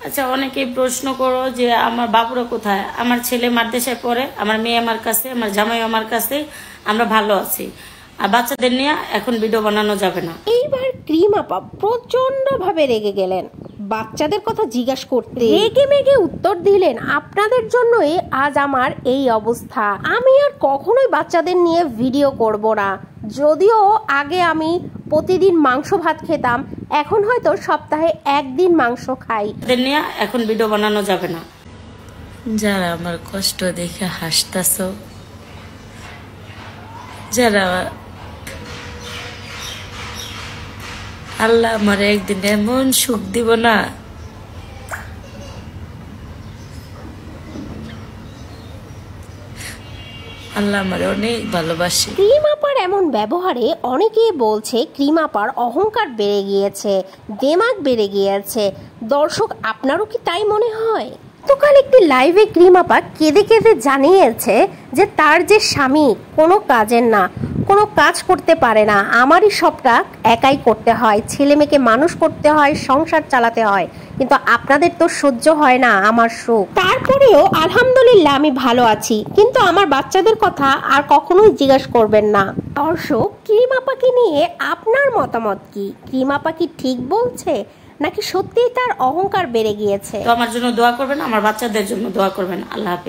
আচ্ছা, অনেকেই প্রশ্ন করো যে আমার বাবুরা কোথায়। আমার ছেলে মাদ্রাসায় পড়ে, আমার মেয়ে আমার কাছে, আমার জামাই আমার কাছে, আমরা ভালো আছি। আর বাচ্চাদের নিয়ে এখন ভিডিও বানানো যাবে না। এইবার ক্রিম আপা প্রচন্ড ভাবে রেগে গেলেন। বাচ্চাদের কথা জিজ্ঞাসা করতে রেগে মেগে উত্তর দিলেন, আপনাদের জন্যই আজ আমার এই অবস্থা। আমি আর কখনোই বাচ্চাদের নিয়ে ভিডিও করব না। যদিও আগে আমি প্রতিদিন মাংস ভাত খেতাম, এখন হয়তো সপ্তাহে একদিন মাংস খাই। নিয়ে এখন ভিডিও বানানো যাবে না। যারা আমার কষ্ট দেখে হাসতাছ, যারা আল্লাহ আমার একদিন এমন সুখ দিব না, আল্লাহ আমার অনেক ভালোবাসে। ক্রিম আপার এমন ব্যবহারে অনেকেই বলছে ক্রিম আপার অহংকার বেড়ে গিয়েছে, দেমাগ বেড়ে গিয়েছে। দর্শক, আপনারও কি তাই মনে হয়? গতকাল একটি লাইভে ক্রিম আপা কেঁদে কেঁদে জানিয়েছে যে তার যে স্বামী কোনো কাজের না, কোনো কাজ করতে পারে না, আমারই সবটা একাই করতে হয়, ছেলে মেয়েকে মানুষ করতে হয়, সংসার চালাতে হয়, কিন্তু আপনাদের তো সহ্য হয় না আমার সুখ। তারপরেও আলহামদুলিল্লাহ আমি ভালো আছি, কিন্তু আমার বাচ্চাদের কথা আর কখনোই জিজ্ঞাসা করবেন না। দর্শক, ক্রিম আপাকে নিয়ে আপনার মতামত কি? ক্রিম আপা কি ঠিক বলছে, নাকি সত্যিই তার অহংকার বেড়ে গিয়েছে? তো আমার জন্য দোয়া করবেন, আমার বাচ্চাদের জন্য দোয়া করবেন। আল্লাহ হাফেজ।